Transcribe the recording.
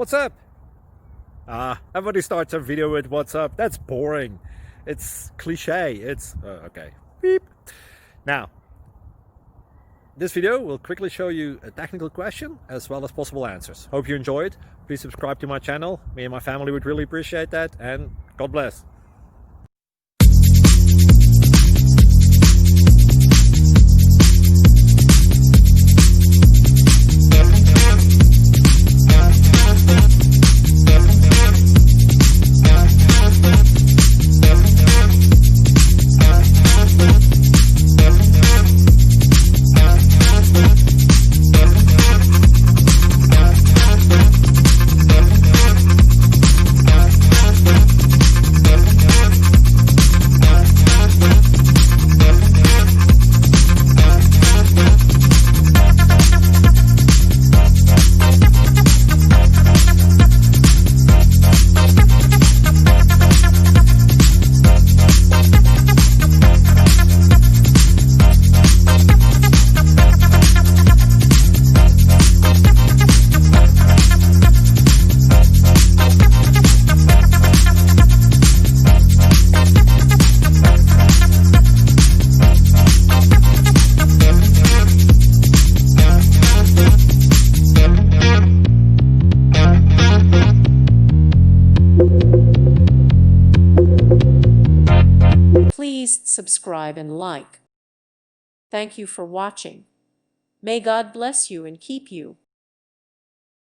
What's up? Everybody starts a video with what's up. That's boring. It's cliche. It's okay. Beep. Now, this video will quickly show you a technical question as well as possible answers. Hope you enjoyed. Please subscribe to my channel. Me and my family would really appreciate that, and God bless. Please subscribe and like. Thank you for watching. May God bless you and keep you.